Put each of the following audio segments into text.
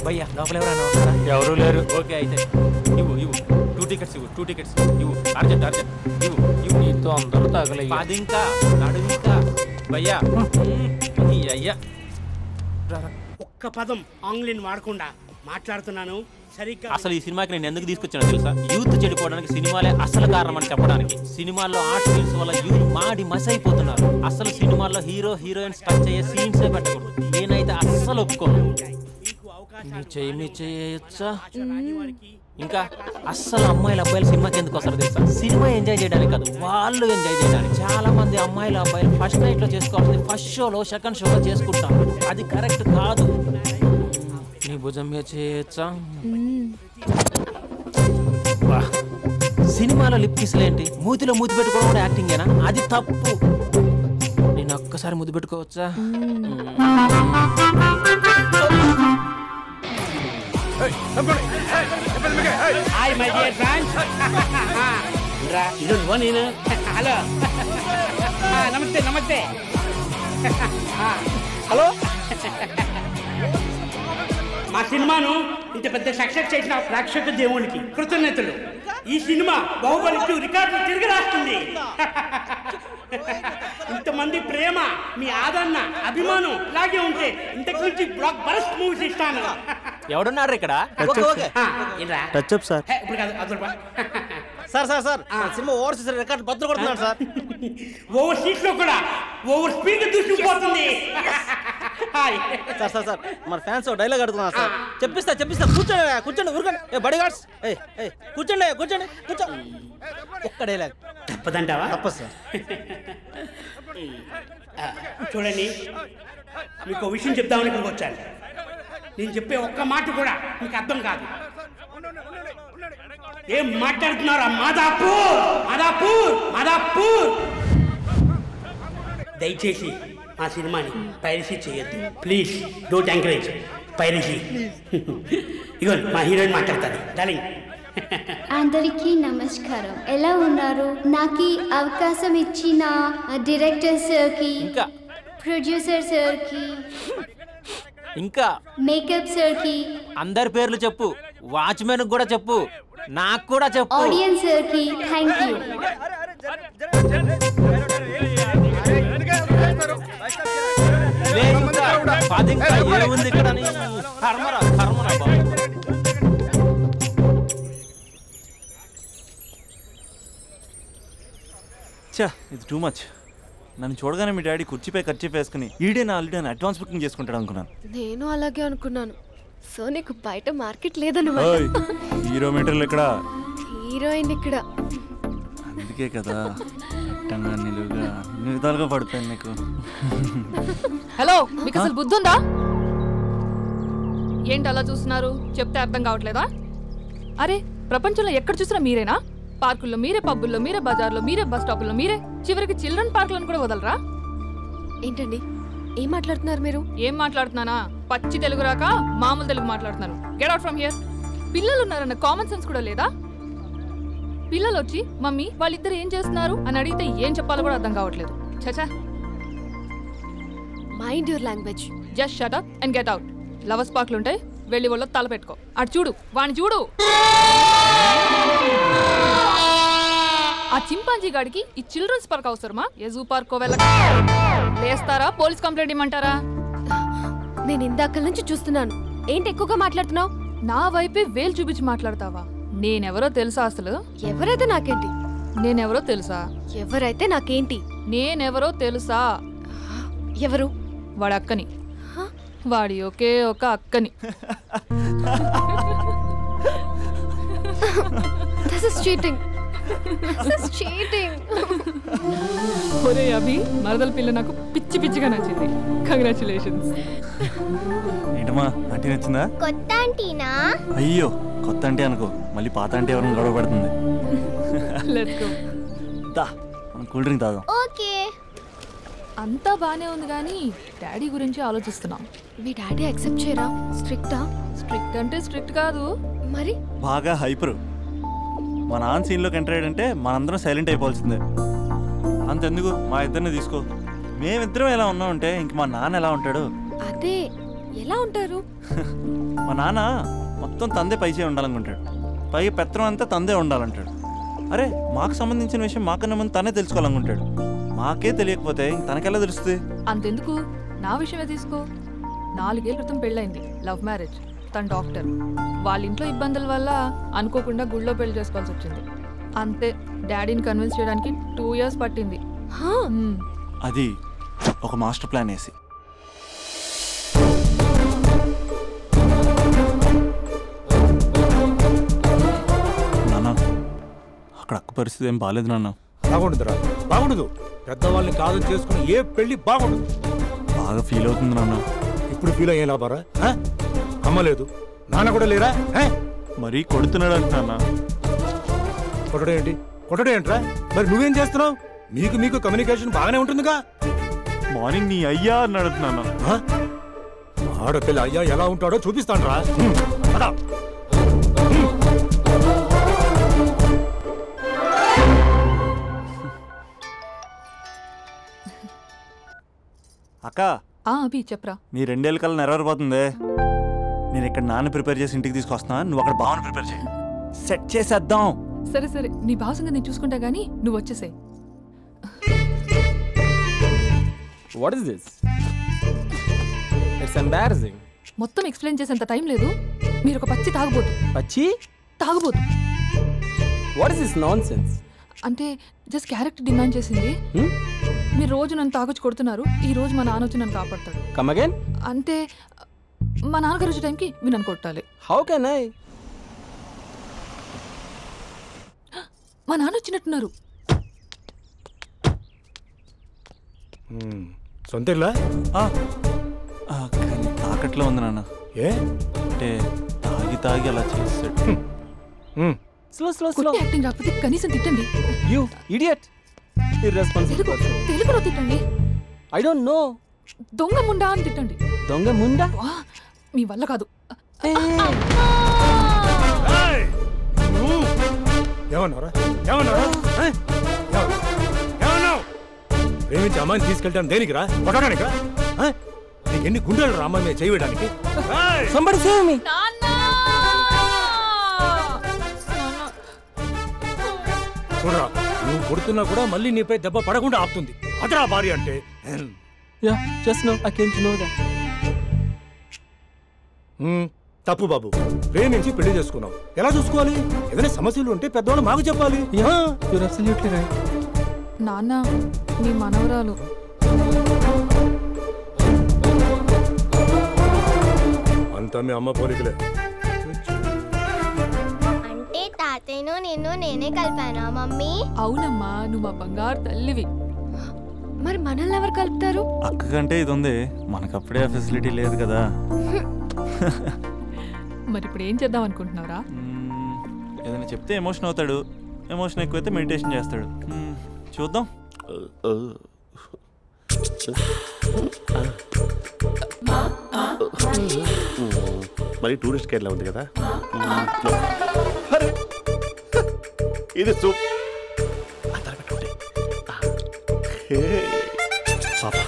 భయ్యా లోపల ఎవరైనా ఉన్నారా? ఎవరు లేరు. ఓకే అయితే ఇవ్వు 2 టికెట్స్ ఇవ్వు 2 టికెట్స్ ఇవ్వు అర్జెంట్ ఇవ్వు నీతో అందరూ తగలయ్యా. అది ఇంకా నడుము ఇంకా భయ్యా ఈ అయ్యా ఒక్క పదం ఆంగ్లీని వాడకుండా మాట్లాడుతున్నాను సరిగ్గా. అసలు ఈ సినిమాకి నేను ఎందుకు తీసుకొచ్చానో తెలుసా? యూత్ చెడిపోవడానికి సినిమాలే అసలు కారణం అని చెప్పడానికి. సినిమాల్లో ఆర్ట్ ఫిల్మ్స్ వల్ల యూత్ మాడి మసైపోతున్నారు. అసలు సినిమాల్లో హీరో హీరోయిన్స్ టచ్ అయ్యే సీన్సే పెట్టకూడదు. నేనైతే అస్సలు ఒప్పుకోను. మీ చేయొచ్చా? ఇంకా అస్సలు అమ్మాయిలు అబ్బాయిలు సినిమాకి ఎందుకు వస్తారు తెలుసా? సినిమా ఎంజాయ్ చేయడానికి కాదు, వాళ్ళు ఎంజాయ్ చేయడానికి. చాలా మంది అమ్మాయిలు అబ్బాయిలు ఫస్ట్ నైట్ లో చేసుకోవాల్సింది ఫస్ట్ షోలో సెకండ్ షోలో చేసుకుంటారు. అది కరెక్ట్ కాదు. నీ భుజం మీద చేయొచ్చా? సినిమాలో లిప్ కిస్లేంటి? మూతిలో మూతి పెట్టుకోవడం కూడా యాక్టింగేనా? అది తప్పు. నేను ఒక్కసారి ముద్దు పెట్టుకోవచ్చా? Hi my dear friends. ఇది నేను. హలో నమస్తే నమస్తే. హలో మా సినిమాను ఇంత పెద్ద సక్సెస్ చేసిన ప్రేక్షక దేవునికి కృతజ్ఞతలు. ఈ సినిమా బాహుబలి 2 రికార్డులు తిరిగి రాస్తుంది. ఇంతమంది ప్రేమ, మీ ఆదరణ, అభిమానం ఇలాగే ఉంటే ఇంతకు నుంచి బ్లాక్ బరస్ట్ మూవీస్ ఇస్తాను. ఎవడున్నారు ఇక్కడ? Touch up sir. ఇప్పుడు కాదు అదొక సార్ సార్ సార్ సినిమా ఓవర్ సీస్ రికార్డ్ బద్దలు కొడుతున్నాడు సార్. ఓవర్ సీట్ లో కూడా ఓవర్ స్పీడ్ దూసుకుపోతుంది. సార్ సార్ సార్ మన ఫ్యాన్స్ డైలాగ్ అడుగుతున్నారు సార్. చెప్పిస్తా కూర్చోండి కూర్చోండి ఊరుకోండి. ఏ బడి గార్డ్స్ కూర్చోండి కూర్చో. ఒక్క డైలాగ్ తప్పదంటావా? తప్పదు సార్. చూడండి, మీకు ఒక విషయం చెప్దామని ఇక్కడికి వచ్చాను. నేను చెప్పే ఒక్క మాట కూడా మీకు అర్థం కాదు. ఏం మాట్లాడుతున్నారా? మాదాపూర్. దయచేసి మా సినిమాని పైరసీ చేయొద్దు ప్లీజ్. Don't encourage piracy. ఇగో మా హీరోయిన్ మాట్లాడతాను. డార్లింగ్. అందరికీ నమస్కారం. ఎలా ఉన్నారు? నాకు అవకాశం ఇచ్చిన డైరెక్టర్ సార్కి, ప్రొడ్యూసర్ సార్కి, ఇంకా మేకప్ సార్కి, అందరి పేర్లు చెప్పు. వాచ్మెన్ కూడా చెప్పు, నాకు కూడా చెప్పు. ఆడియన్స్ సార్కి థ్యాంక్ యూ. ఇది టూ మచ్. నన్ను చూడగానే మీ డాడీ కుర్చీపై ఖర్చు వేసుకుని ఈడే నా ఆల్రెడీ అడ్వాన్స్ బుకింగ్ చేసుకుంటాడు అనుకున్నాను. నేను అలాగే అనుకున్నాను. సో నీకు బయట మార్కెట్ లేదన్నమాట. హీరో మీటర్లు ఇక్కడ, హీరోయిన్ ఇక్కడ. అందుకే కదా అట్టంగా నిలువుగా అన్ని విధాలుగా పడిపోయాను నీకు. హలో, మీకు అసలు బుద్ధి ఉందా? ఏంటి అలా చూస్తున్నారు? చెప్తే అర్థం కావట్లేదా? అరే, ప్రపంచంలో ఎక్కడ చూసినా మీరేనా? పార్కుల్లో మీరే, పబ్బుల్లో మీరే, బజార్లో మీరే, బస్ స్టాపుల్లో మీరే, చివరికి చిల్డ్రన్ పార్కులను కూడా వదలరా? ఏంటండి ఏం మాట్లాడుతున్నారు మీరు? ఏం మాట్లాడుతున్నానా? పచ్చి తెలుగు రాక మామూలు తెలుగు మాట్లాడుతున్నాను. Get out from here. పిల్లలు ఉన్నారన్న కామన్ సెన్స్ కూడా లేదా? పిల్లలు వచ్చి మమ్మీ వాళ్ళిద్దరు ఏం చేస్తున్నారు అని అడిగితే ఏం చెప్పాలో కూడా అర్థం కావట్లేదు. చచా. Mind your language. Just shut up and get out. Lovers పార్క్లు ఉంటాయి, వెళ్ళి వాళ్ళ తల పెట్టుకో. అటు చూడు, వాణ్ణి చూడు. ఆ చింపాంజీ గాడికి ఈ చిల్డ్రన్స్ పార్క్ అవసరమా? ఏ జూ పార్క్ లేస్తారా? పోలీస్ కంప్లైంట్ ఇమ్మంటారా? నేను ఇందాక నుంచి చూస్తున్నాను. ఏంటి ఎక్కువగా మాట్లాడుతున్నావు? నా వైపే వేలు చూపించి మాట్లాడతావా? నేనెవరో తెలుసా? అసలు ఎవరైతే నాకేంటి? నేనెవరో తెలుసా? ఎవరైతే నాకేంటి? నేనెవరో తెలుసా? ఎవరు? వాడి అక్కని. వాడి ఒకే ఒక అక్కని. This is cheating. This is cheating. ఒరే అభి, మరదల పిల్ల నాకు పిచ్చి పిచ్చిగా నచ్చింది. కంగ్రాచులేషన్స్. ఏంటమ్మా ఆంటీ నచ్చిందా? కొత్త ఆంటీనా? అయ్యో, కొత్త అంటే అనుకో, మళ్ళీ పాత అంటే ఎవరైనా గొడవ పడుతుంది. Let's go. దా, మనం కూల్ డ్రింక్ తాగాం. ఓకే. అంతా బానే ఉంది కానీ డాడీ గురించి ఆలోచిస్తున్నాం. మీ డాడీ యాక్సెప్ట్ చేయరా? స్ట్రిక్టా? స్ట్రిక్ట్ అంటే స్ట్రిక్ట్ కాదు మరి. బాగా హైపర్. మా నాన్న సీన్లోకి ఎంటర్ అయ్యాడంటే మనందరం సైలెంట్ అయిపోవాల్సిందే. అంతెందుకు, మా ఇద్దరిని తీసుకో. మేమిద్దరం ఎలా ఉన్నామంటే ఇంక మా నాన్న ఎలా ఉంటాడు? అదే ఎలా ఉంటారు? మా నాన్న మొత్తం తందే పైసే ఉండాలనుకుంటాడు. పైగా పెత్తనం అంతా తందే ఉండాలంటాడు. అరే మాకు సంబంధించిన విషయం మాకన్నా ముందు తనే తెలుసుకోవాలనుకుంటాడు. మాకే తెలియకపోతే తనకెలా తెలుస్తుంది? అంతెందుకు, నా విషయమే తీసుకో. 4 ఏళ్ల క్రితం పెళ్ళైంది, లవ్ మ్యారేజ్. తన డాక్టర్. వాళ్ళ ఇంట్లో ఇబ్బందుల వల్ల అనుకోకుండా గుళ్ళో పెళ్లి చేసుకోవాల్సి వచ్చింది. అంతే, డాడీని కన్విన్స్ చేయడానికి 2 years పట్టింది. అది ఒక మాస్టర్ ప్లాన్ వేసి. నాన్న అక్కడ అక్క పరిస్థితి ఏం బాగాలేదు నాన్న. బాగుండదురా, బాగుండదు. పెద్దవాళ్ళని కాదు చేసుకుని ఏ పెళ్లి బాగుండదు. బాగా ఫీల్ అవుతుంది నాన్న. ఇప్పుడు ఫీల్ అయ్యే లాభారా? అమ్మ లేదు, నాన్న కూడా లేరా? మరీ కొడుతున్నాడు అంటున్నా. కొట్టడం ఏంటి? కొట్టడం ఏంట్రా? మరి నువ్వేం చేస్తున్నావు? మీకు కమ్యూనికేషన్ బాగానే ఉంటుందిగా. మార్నింగ్ నీ అయ్యా అన్నాడు నాన్న. ఆడపిల్ల అయ్యా ఎలా ఉంటాడో చూపిస్తాను రా. అక్క అభి చెప్పరా. నీ 2 ఏళ్ళ కల్లా నెరవేరిపోతుంది. నేను ఇక్కడ నాన్న ప్రిపేర్ చేసి ఇంటికి తీసుకొస్తున్నా, నువ్వు అక్కడ బావని ప్రిపేర్ చేయి. సెట్ చేసేద్దాం. సరే సరే, నీ భావసంగా నేను చూసుకుంటా గానీ నువ్వు వచ్చేసాయి. What is this? It's embarrassing. మొత్తం ఎక్స్ప్లెయిన్ చేసేంత టైం లేదు. మీరు ఒక పచ్చి తాగబోతు. పచ్చి తాగబోతు. What is this nonsense? అంటే జస్ట్ క్యారెక్టర్ డిమాండ్ చేసింది. మీరు రోజు నన్ను తాగొచ్చి కొడుతున్నారు, ఈ రోజు మా నాన్న వచ్చి నన్ను కాపాడతాడు. Come again. అంటే మా నాన్నగారు వచ్చే టైంకి మీరు నన్ను కొట్టాలి. How can I? మా నాన్న వచ్చినట్టున్నారు. సొంత ఇల్లా? తాకట్లో ఉంది నాన్న. ఏ అంటే తాగి అలా చేస్తాడు. స్లో యాక్టింగ్ రాకపోతే కనీసం తిట్టండి. You idiot. ఇర్రెస్పాన్సిబుల్. తెలుగులో తిట్టండి. I don't know. దొంగ ముండా అని తిట్టండి. దొంగ ముండా? మీ వల్ల కాదు. ఏమన్నారా? ప్రేమించి అమ్మాయిని తీసుకెళ్తాను దేనికిరా? కొట్టడానికిరా? నీకు ఎన్ని గుండెలు రా అమ్మాయి మీద చేయడానికి? Somebody save me. చూడరా, నువ్వు కొడుతున్నా కూడా మళ్ళీ నీపై దెబ్బ పడకుండా ఆపుతుంది. అదరా భార్య అంటే. Just now I came to know that. తప్పు బాబు. ప్రేమించి పెళ్లి చేసుకున్నావు, ఎలా చూసుకోవాలి? ఏదైనా సమస్యలు ఉంటే పెద్దవాళ్ళు మాకు చెప్పాలి. You're absolutely right. నాన్న, మీ మనవరాలు. అంతా మీ అమ్మ పోలికలే. అంటే తాతయ్యను నిన్ను నేనే కలిపానా మమ్మీ? అవునమ్మా, నువ్వు మా బంగారు తల్లివి. మరి మనల్ని ఎవరు కలుపుతారు? అక్క కంటే ఇది ఉంది, మనకప్పుడే ఆ ఫెసిలిటీ లేదు కదా. మరి ఇప్పుడు ఏం చేద్దాం అనుకుంటున్నారా? ఏదైనా చెప్తే ఎమోషన్ అవుతాడు, ఎమోషన్ ఎక్కువైతే మెడిటేషన్ చేస్తాడు. చూద్దాం. మరి టూరిస్ట్ గైడ్లా ఉంది కదా. ఇది సూప్. పాపా,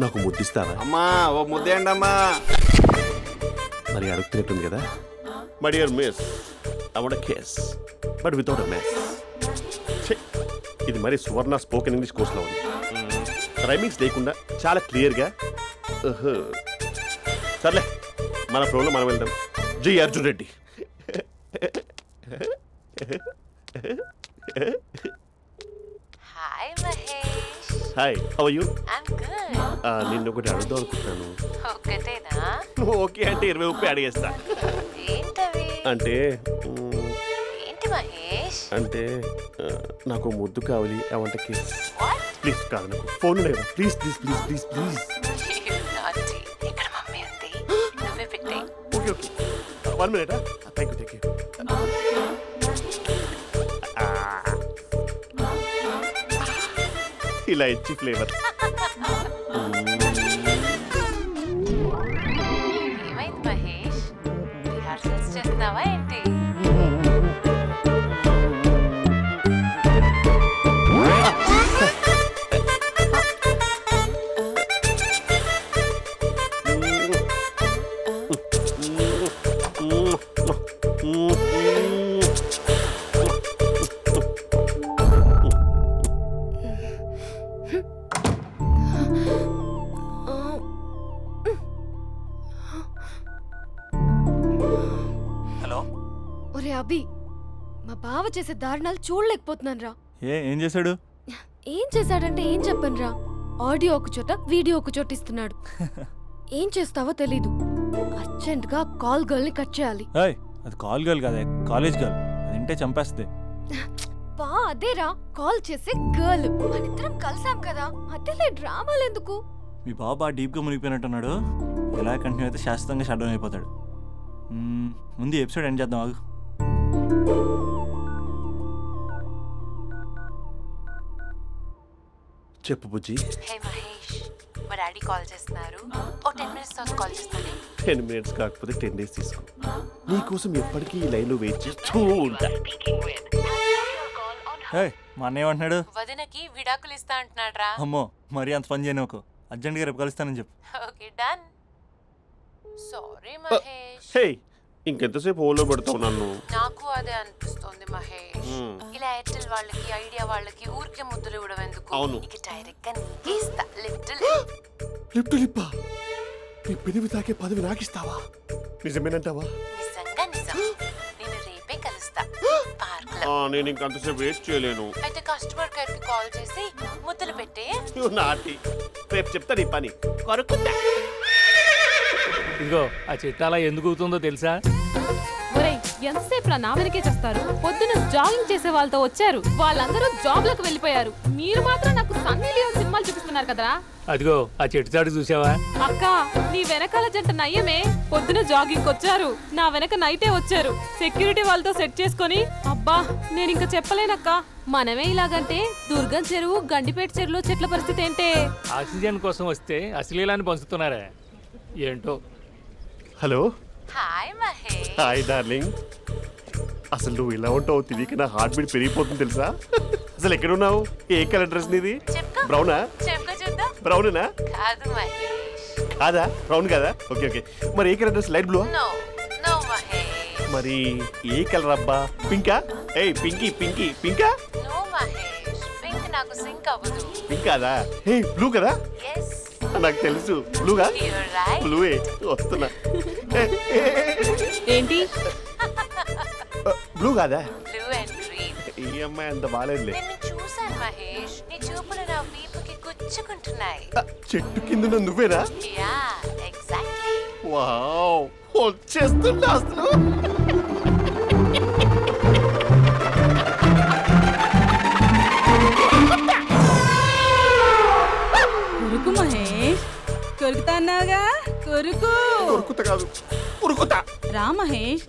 నాకు ముద్దిస్తావా? అమ్మా, ఓ ముద్దేయండి అమ్మా. మరి అడుగుతున్నట్టుంది కదా. My dear miss, I want a kiss but without a miss. ఇది మరి సువర్ణ స్పోకెన్ ఇంగ్లీష్ కోర్సులో ఉంది. రైమింగ్స్ లేకుండా చాలా క్లియర్గా. సర్లే, మన ఫ్లోలో మనం వెళ్దాం. G Arjun Reddy. Hi Mahesh. Hi, how are you? I'm good. నిన్ను ఒకటి అడుగుదాం అనుకుంటున్నాను. ఒకటేనా? ఓకే అంటే 20 రూపాయలు అడిగేస్తా. ఏంటవి? అంటే ఏంటి మహేష్? అంటే నాకు ముద్దు కావాలి. I want a kiss. Please. కాదు, నాకు ఫోన్ లేదు. Please please please please please. ఇక్కడ మమ్మీ ఉంది, నువ్వే పెట్టే. Okay okay, 1 minute. Thank you thank you. ఇలా ఇచ్చి ఫ్లేవర్. ఏమైంది మహేష్? రిహార్సల్స్ చేస్తున్నావా ఏంటి? అభి, మా బావ చేసే దారుణాలు చూడలేకపోతున్నాను రా. ఏం చేశాడు? ఏం చేశాడంటే ఏం చెప్పను రా. ఆడియో ఒక చోట, వీడియో ఒక చోట ఇస్తున్నాడు. ఏం చేస్తావో తెలీదు. అర్జెంట్ గా కాల్ గర్ల్ ని కట్ చేయాలి. అది కాల్ గర్ల్ కాదే, కాలేజ్ గర్ల్. అది వింటే చంపేస్తుంది. బా అదేరా, కాల్ చేసే గర్ల్. మనిద్దరం కలిసాం కదా, మధ్యలో డ్రామాలు ఎందుకు? మీ బాబా డీప్ గా మునిగిపోయినట్టున్నాడు. ఎలా కంటిన్యూ అయితే శాశ్వతంగా షట్ డౌన్ అయిపోతాడు. ముందు ఎపిసోడ్ ఎండ్ చేద్దాం. ఆగు. చెప్పు బుజ్జి. హే మహేష్, మా డాడీ కాల్ చేస్తున్నారు. ఓ 10 minutes తర్వాత కాల్ చేస్తాను. 10 minutes కాకపోతే 10 days తీసుకో. నీకోసం ఎప్పటికీ ఈ లైన్లో వెయిట్ చేస్తూ ఉంటా. మా అన్న ఏమంటున్నాడు? వదినకి విడాకులు ఇస్తా అంటున్నాడు రా. అమ్మో, మరీ అంత పని చేయను. ఒక అర్జెంట్గా రేపు కలుస్తానని చెప్పు. Okay done. సారీ మహేష్. హే, ఇంకెంతసేపు హోల్లో పెడతావు నన్ను? నాకు అదే అనిపిస్తుంది మహేష్. ఇలా ఎయిర్టెల్ వాళ్ళకి, ఐడియా వాళ్ళకి ఊరికే ముద్దులు ఇవ్వడం ఎందుకు? అవును. ఇక డైరెక్ట్ గా నీకే ఇస్తా. లిఫ్ట్ లిప్పా, నీ పెదవి తాకే పదవి నాకిస్తావా? నిజమేనంటావా? నిజంగా నిజం. నేను రేపే కలుస్తా పార్క్ లో. నేను ఇంకంతసేపు వేస్ట్ చేయలేను. అయితే కస్టమర్ కేర్ కి కాల్ చేసి ముద్దులు పెట్టే. నాటి రేపు చెప్తా నీ పని. కొరుకుంటా. ఇదిగో ఆ చెట్టు అలా ఎందుకు అవుతుందో తెలుసా? ఒరేయ్, ఎంతసేపు నా వెనకే చేస్తారు? పొద్దున జాగింగ్ చేసే వాళ్ళతో వచ్చారు, వాళ్ళందరూ జాబ్ లకు వెళ్ళిపోయారు. మీరు మాత్రం నాకు సన్నీ లియోన్ సినిమాలు చూపిస్తున్నారు కదరా. అదిగో ఆ చెట్టు చాటు చూసావా? అక్క, నీ వెనకాల జంట నయ్యమే. పొద్దున జాగింగ్ వచ్చారు, నా వెనక నైటే వచ్చారు. సెక్యూరిటీ వాళ్ళతో సెట్ చేసుకొని, అబ్బా నేను ఇంకా చెప్పలేనక్క. మనమే ఇలాగంటే దుర్గం చెరువు, గండిపేట చెరువులో చెట్ల పరిస్థితి ఏంటే? ఆక్సిజన్ కోసం వస్తే అశ్లీలాన్ని పంచుతున్నారా ఏంటో. Hello. Hi Mahesh. Hi darling. అసలు నువ్వు ఇలా ఉంటావు తెలియక నా హార్ట్ బీట్ పెరిగిపోతుంది తెలుసా? అసలు ఎక్కడున్నావు? ఏ కలర్ డ్రెస్ నీది? బ్రౌనా? బ్రౌనేనా? కాదు మహేష్. కాదా? బ్రౌన్ కాదా? Okay okay. మరి ఏ colour dress? Light blue? No no Mahesh. మరి ఏ కలర్ అబ్బా? పింకా? ఏయ్ పింకీ పింకీ పింకా? నో మహేష్, పింక్ నాకు సింక్ అవ్వదు. పింక్ కాదా? ఏ బ్లూ కదా? yes. నాకు తెలుసు. బ్లూగా? you're right. బ్లూవే వస్తున్నా. ఏంటి? బ్లూ కాదా? blue and green. ఈ అమ్మాయి అంత బాలేదులే. నిన్ను చూశాను మహేష్, నీ చూపులు నా వీపుకి గుచ్చుకుంటున్నాయి. చెట్టు కింద నువ్వేనా? Yeah exactly. వావ్, వచ్చేస్తున్నా అసలు. కొరుకు మహేష్, కొరుకుతా అన్నావుగా, కొరుకు. కొరుకుతా కాదు, ఉరుకుతా. రా మహేష్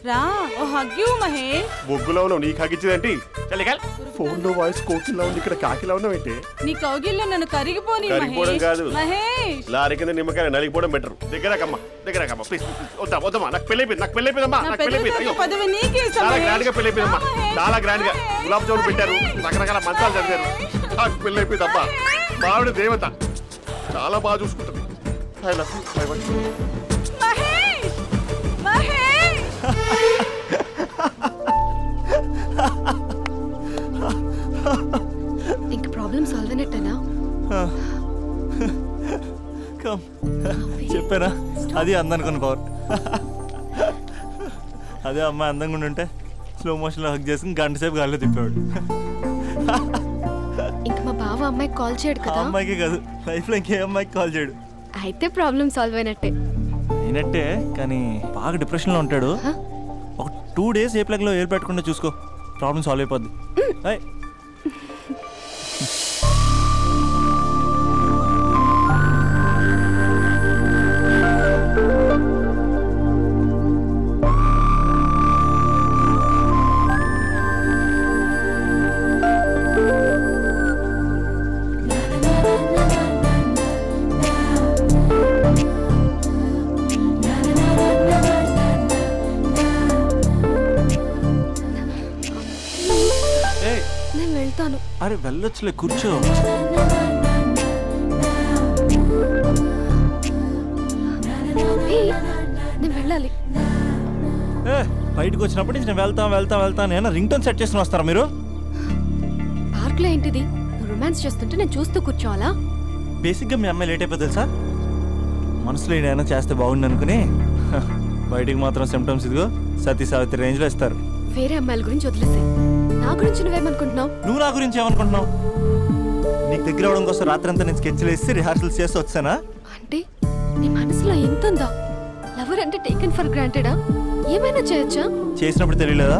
రా, ఓ హగ్గు మహేష్. బొగ్గులో ఉన్నావు, నీకు హగ్గిచ్చేదేంటి? ఫోన్ లో వాయిస్ కోకిలా ఉంది, ఇక్కడ కాకిలా ఉన్నావేంటి? నీ కౌగిల్లో నన్ను కరిగిపోని కరిగిపోవడం కాదు మహేష్. లారీ కింద నిమ్మకాయ నలిగిపోవడం బెటర్. దగ్గరకమ్మా దగ్గరకమ్మా ప్లీజ్. వద్దా వద్దమ్మా, నాకు పెళ్ళైపోయింది, నాకు పెళ్ళైపోయిందమ్మా, నాకు పెళ్ళైపోయింది. పదవి నీకే ఇస్తా చాలా మహేష్. గ్రాండ్ గా పెళ్ళైపోయిందమ్మా, చాలా గ్రాండ్ గా. గులాబ్ జామున్ పెట్టారు, రకరకాల మంచాలు చదివారు. నాకు పెళ్ళైపోయిందమ్మా. మావిడ దేవత, చాలా బాగా చూసుకుంటుంది. I love you. I want you. Mahesh Mahesh. ఇంక ప్రాబ్లం సాల్వ్ అయినట్టేనా? చెప్పారా, అది అందనుకున్న పవర్. అదే అమ్మాయి అందంగా ఉండుంటే స్లో మోషన్లో హక్ చేసుకుని గంట సేపు గాల్లో తిప్పేవాడు. ఇంక మా బావ అమ్మాయికి కాల్ చేయడు కదా? అమ్మాయికి కాదు, లైఫ్లో ఇంకే అమ్మాయికి కాల్ చేయడు. అయితే ప్రాబ్లం సాల్వ్ అయినట్టే. అయినట్టే, కానీ బాగా డిప్రెషన్లో ఉంటాడు. ఒక 2 days ఏ ప్లగ్లో ఏర్ పెట్టకుండా చూసుకో, ప్రాబ్లం సాల్వ్ అయిపోద్ది. నేను వెళ్తాను. అరే వెళ్ళొచ్చులే, కూర్చో. నేను వెళ్ళాలి. బయటకు వచ్చినప్పటి నుంచి నేను వెళ్తాను నేను రింగ్ టోన్ సెట్ చేసుకుని వస్తారా మీరు? పార్క్ లో ఏంటిది? నువ్వు రొమాన్స్ చేస్తుంటే నేను చూస్తూ కూర్చోవాలా? బేసిక్గా మీ అమ్మాయి లేట్ అయిపోతుంది తెలుసా? మనసులో ఏదైనా చేస్తే బాగుండు అనుకుని బయటికి మాత్రం సిమ్టమ్స్ ఇదిగో సతీ సావిత్రి రేంజ్లో ఇస్తారు. వేరే అమ్మాయిల గురించి వదిలేసే. నా గురించి నువ్వేమనుకుంటున్నావు? నువ్వు నా గురించి ఏమనుకుంటున్నావు? నీకు దగ్గర అవడం కోసం రాత్రంతా నేను స్కెచ్లు వేసి రిహార్సల్స్ చేసి వచ్చానా? అంటే నీ మనసులో ఎంత ఉందా? లవర్ అంటే టేకెన్ ఫర్ గ్రాంటెడా? ఏమైనా చేయొచ్చా? చేసినప్పుడు తెలియలేదా?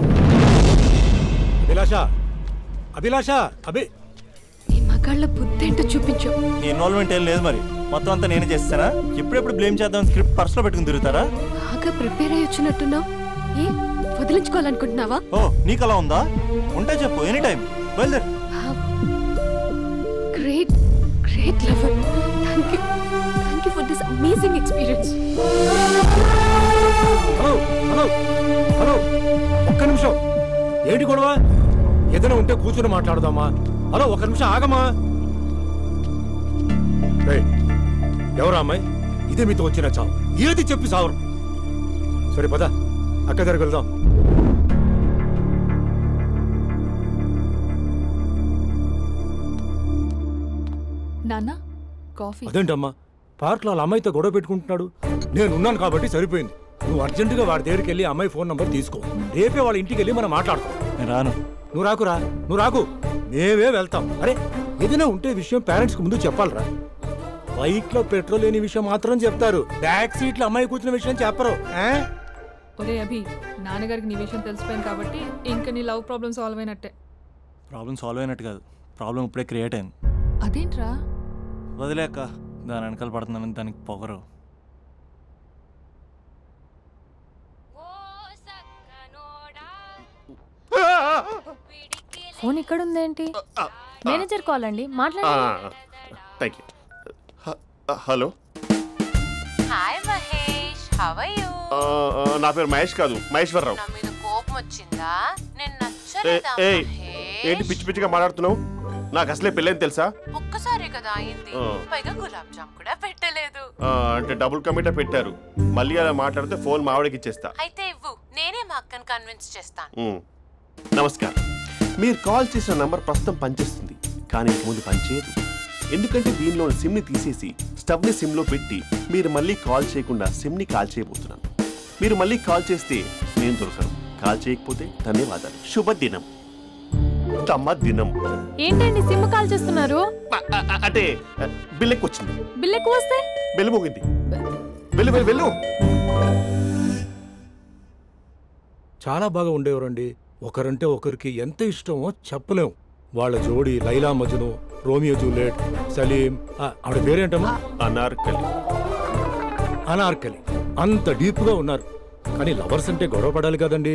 అభిలాష నీ మగాళ్ళ బుద్ధి ఏంటో చూపించు. నీ ఇన్వాల్వ్మెంట్ ఏం లేదు మరి. మొత్తం అంతా నేనే చేస్తానా? ఎప్పుడెప్పుడు బ్లేమ్ చేద్దాం స్క్రిప్ట్ పర్సులో పెట్టుకుని తిరుగుతారా? బాగా ప్రిపేర్ అయ్యి వచ్చినట్టున్నావు. ఏ వదిలించుకోవాలనుకుంటున్నావా? ఓ నీకు అలా ఉందా? ఉంటే చెప్పు, ఎనీ టైం బయలుదేరు. Great great lover. Thank you for this amazing experience. Hello ఒక్క నిమిషం. ఏంటి గొడవ? ఏదైనా ఉంటే కూర్చొని మాట్లాడదామా? హలో ఒక్క నిమిషం ఆగమా. ఎవరా అమ్మాయి? ఇదే మీతో వచ్చిన చావు. ఏది చెప్పి సావరు. సరే పద అక్క దగ్గరికి వెళ్దాం. నాన్న కాఫీ. అదేంటమ్మా పార్క్లో వాళ్ళ అమ్మాయితో గొడవ పెట్టుకుంటున్నాడు. నేనున్నాను కాబట్టి సరిపోయింది. నువ్వు అర్జెంటుగా వాడి దగ్గరికి వెళ్ళి అమ్మాయి ఫోన్ నంబర్ తీసుకో. రేపే వాళ్ళ ఇంటికి వెళ్ళి మనం మాట్లాడతాం. నేను రాను. నువ్వు రాకు. మేమే వెళ్తాం. అరే ఏదైనా ఉంటే విషయం పేరెంట్స్కి ముందు చెప్పాలరా. బైక్ లో పెట్రోల్ లేని విషయం మాత్రం చెప్తారు. బ్యాక్ సీట్ లో అమ్మాయి కూర్చున్న విషయం చెప్పరు. ఒరే అభి, నాన్నగారికి నీ విషయం తెలిసిపోయింది కాబట్టి ఇంకా నీ లవ్ ప్రాబ్లమ్ సాల్వ్ అయినట్టే. ప్రాబ్లం సాల్వ్ అయినట్టు కాదు, ప్రాబ్లం ఇప్పుడే క్రియేట్ అయింది. అదేంట్రా? వదిలేక దాని వెనకాల పడుతున్నానని దానికి పొగరు. ఫోన్ ఇక్కడ ఉందేంటి? మేనేజర్ కాల్ అండి, మాట్లాడండి. Thank you. Hello. Hi Mahesh, how are you? నా పేరు మహేష్ కాదు, మహేశ్వరరావు. నా మీద కోపం వచ్చిందా? నేను నచ్చలేదా మహేష్? ఏంటి పిచ్చి పిచ్చిగా మాట్లాడుతున్నావు? నాకు అసలే పెళ్ళని తెలుసా? ఒక్కసారి కదా అయింది, పైగా గులాబ్ జామ్ కూడా పెట్టలేదు. అంటే డబుల్ కమిటా పెట్టారు. మళ్ళీ అలా మాట్లాడితే ఫోన్ మావిడకి ఇచ్చేస్తా. అయితే ఇవ్వు, నేనే మా అక్కని కన్విన్స్ చేస్తాను. నమస్కారం. మీరు కాల్ చేసిన నంబర్ ప్రస్తుతం పనిచేస్తుంది, కానీ ఇంక ముందు పనిచేయదు. ఎందుకంటే దీనిలో సిమ్ని తీసేసి స్టవ్ని సిమ్లో పెట్టి మీరు మళ్ళీ కాల్ చేయకుండా సిమ్ని కాల్ చేయబోతున్నాను. మీరు మళ్ళీ కాల్ చేస్తే నేను దొరకను, కాల్ చేయకపోతే ధన్యవాదాలు. శుభదినం. తమ దినం. ఏంటండి సిమ్ కాల్ చేస్తున్నారు? అంటే బిల్ ఎక్కువ వచ్చింది. బిల్ ఎక్కువ వస్తే? బెల్లు మోగింది. వెళ్ళు. చాలా బాగా ఉండేవారండి. ఒకరంటే ఒకరికి ఎంత ఇష్టమో చెప్పలేం. వాళ్ళ జోడి లైలా మజ్ను, రోమియో జూలియట్, సలీం. ఆవిడ పేరేంటమ్మా? అనార్కలి. అంత డీప్ గా ఉన్నారు. కానీ లవర్స్ అంటే గొడవ పడాలి కదండి.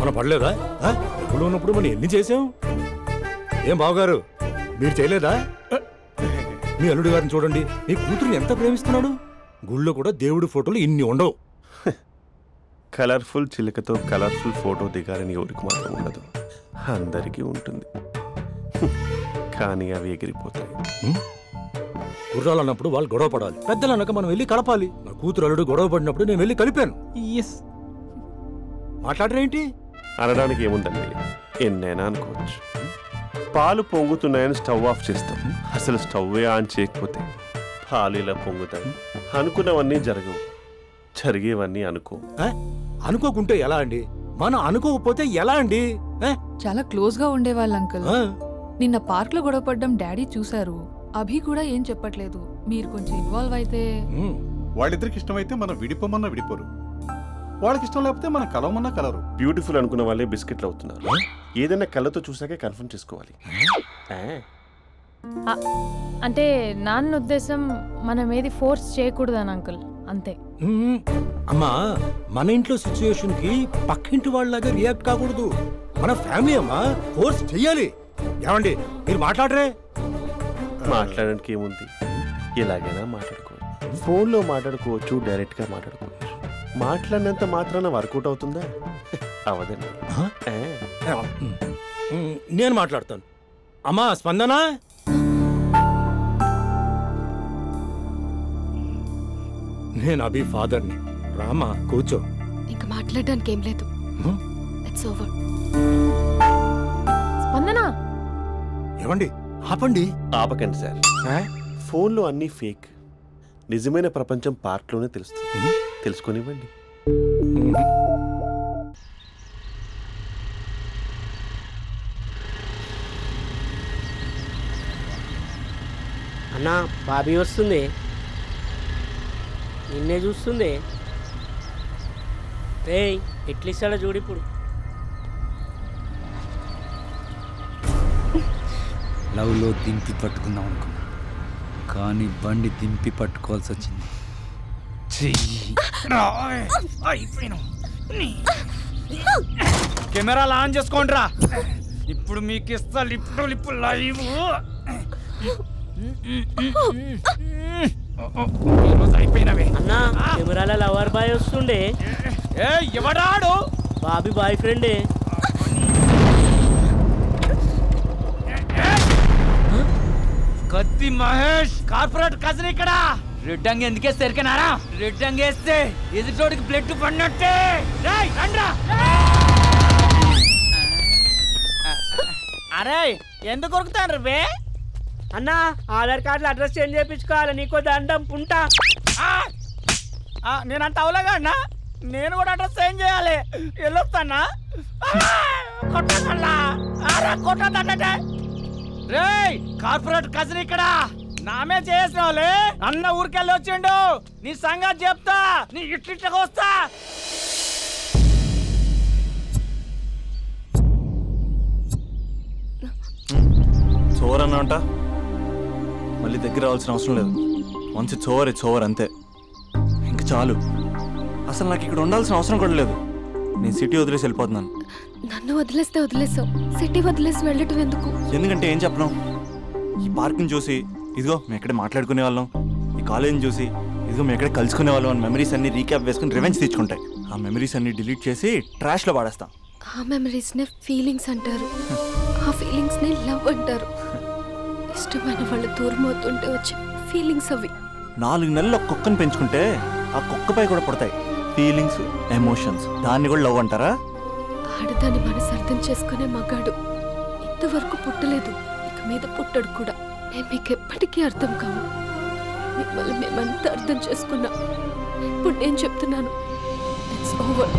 మనం పడలేదా? ఎప్పుడు ఉన్నప్పుడు మనం ఎన్ని చేసాం? ఏం బావగారు, మీరు చేయలేదా? మీ అల్లుడి గారిని చూడండి, మీ కూతురుని ఎంత ప్రేమిస్తున్నాడు. గుళ్ళో కూడా దేవుడి ఫోటోలు ఇన్ని ఉండవు. కలర్ఫుల్ చిలుకతో కలర్ఫుల్ ఫోటో దిగాలని ఎవరికి మాత్రం ఉండదు, అందరికీ ఉంటుంది. కానీ అవి ఎగిరిపోతాయి. గుర్రాలు అన్నప్పుడు వాళ్ళు గొడవ పడాలి, పెద్దలు అన్నాక మనం వెళ్ళి కలపాలి. నా కూతురు అల్లుడు గొడవ పడినప్పుడు నేను వెళ్ళి కలిపాను. మాట్లాడరేంటి? అనడానికి ఏముందండి, ఎన్నైనా అనుకోవచ్చు. పాలు పొంగుతున్నాయని స్టవ్ ఆఫ్ చేస్తాం, అసలు స్టవ్వే ఆన్ చేయకపోతే పాలు ఇలా పొంగుతాయి. అనుకున్నవన్నీ జరగవు, జరిగేవన్నీ అనుకోకుంటే ఎలా అండి? మనం అనుకోకపోతే ఎలా అండి? చాలా క్లోజ్ గా ఉండేవాళ్ళు అంకుల్. నిన్న పార్క్ లో గొడవ పడ్డం డాడీ చూశారు. అభి కూడా ఏం చెప్పట్లేదు. మీరు కొంచెం ఇన్వాల్వ్ అయితే. వాళ్ళిద్దరికి ఇష్టమైతే మనం విడిపోమన్నా విడిపోరు, వాళ్ళకి ఇష్టం లేకపోతే మనం కలవమన్నా కలరు. బ్యూటిఫుల్ అనుకున్న వాళ్ళే బిస్కెట్లు అవుతున్నారు. ఏదైనా కళ్ళతో చూసాకే కన్ఫర్మ్ చేసుకోవాలి. అంటే నాన్న ఉద్దేశం మనం ఏది ఫోర్స్ చేయకూడదని అంకుల్, అంతే. అమ్మా, మన ఇంట్లో సిచ్యుయేషన్ కి పక్కింటి వాళ్ళలాగా రియాక్ట్ కాకూడదు. మన ఫ్యామిలీ అమ్మా, ఫోర్స్ చెయ్యాలి. ఏమండి మీరు మాట్లాడరే? మాట్లాడడానికి ఏముంది, ఎలాగైనా మాట్లాడుకోవచ్చు. ఫోన్లో మాట్లాడుకోవచ్చు, డైరెక్ట్గా మాట్లాడుకోవచ్చు. మాట్లాడినంత మాత్రాన వర్కౌట్ అవుతుందా? అవదండి. నేను మాట్లాడతాను. అమ్మా స్పందన, నేను అభి ఫాదర్ని. రామా కూర్చో. ఇంకా మాట్లాడడానికి ఏం లేదు. It's over. స్పందన, ఏమండి ఆపండి. ఆపకండి సార్, ఫోన్లో అన్నీ ఫేక్. నిజమైన ప్రపంచం పార్క్లోనే తెలుస్తుంది. తెలుసుకొనివ్వండి. అన్న బాబీ వస్తుంది, నిన్నే చూస్తుంది. రేయ్ ఎట్లిస్తాడో చూడు ఇప్పుడు. లవ్లో దింపి పట్టుకుందాం అనుకున్నా, కానీ బండి దింపి పట్టుకోవాల్సి వచ్చింది. కెమెరాలు ఆన్ చేసుకోండి రా, ఇప్పుడు మీకు ఇస్తా లిప్పు లైవ్. అయిపోయినవే అన్న కెమెరాల లవర్ బాయ్ వస్తుండే. ఎవడాడు? బాబీ బాయ్ ఫ్రెండే. కత్తి మహేష్ కార్పొరేట్ కజిన్ ఇక్కడ. రెడ్ అంగి ఎందుకేస్తే ఎరికనారా? రెడ్ అంగి వేస్తే ఎదుటోడికి బ్లడ్ పడినట్టే. అరే ఎందుకు కొరుకుతాను రే అన్న? ఆధార్ కార్డులో అడ్రస్ చేంజ్ చేయించుకోవాలి, నీకో దండం పుంటా. నేనంత అవలేగా అన్నా, నేను కూడా అడ్రస్ చేంజ్ చేయాలి. వెళ్ళొస్తానా? కొట్టదంటే రే కార్పొరేట్ కజిన్ ఇక్కడ నామే చేసిన వాళ్ళే. అన్న ఊరికెళ్ళి వచ్చిండు, నీ సంగతి చెప్తా, నీ ఇట్లిట్లకి వస్తా. చోర్ అన్నంట మళ్ళీ దగ్గర రావాల్సిన అవసరం లేదు. మంచి చోర్ అంతే, ఇంక చాలు. అసలు నాకు ఇక్కడ ఉండాల్సిన అవసరం కూడా లేదు. నేను సిటీ వదిలేసి వెళ్ళిపోతున్నాను. నన్ను వదిలేస్తే వదిలేసావు, సిటీ వదిలేసి వెళ్ళటం ఎందుకు? ఎందుకంటే ఏం చెప్పను, ఈ పార్క్ని చూసి ఇదిగో మేము ఎక్కడే మాట్లాడుకునే వాళ్ళం, ఈ కాలేజీని చూసి ఇదిగో మేము ఎక్కడే కలుసుకునే వాళ్ళం అని మెమరీస్ అన్ని రీక్యాప్ వేసుకుని రివెంజ్ తెచ్చుకుంటాయి. ఆ మెమరీస్ అన్ని డిలీట్ చేసి ట్రాష్లో పాడేస్తాం. ఆ మెమరీస్నే ఫీలింగ్స్ అంటారు, ఆ ఫీలింగ్స్నే లవ్ అంటారు. ఇష్టమైన వాళ్ళు దూరం అవుతుంటే వచ్చే ఫీలింగ్స్ అవి. 4 నెలలు ఒక కుక్కను పెంచుకుంటే ఆ కుక్కపై కూడా పుడతాయి ఫీలింగ్స్, ఎమోషన్స్. దాన్ని కూడా లవ్ అంటారా? ఆడదాన్ని మనసు అర్థం చేసుకునే మగాడు ఇంతవరకు పుట్టలేదు, ఇక మీద పుట్టడు కూడా. మేము మీకు ఎప్పటికీ అర్థం కాము. మిమ్మల్ని మేమంతా అర్థం చేసుకున్నాం. ఇప్పుడు నేను చెప్తున్నాను, ఇట్స్ ఓవర్.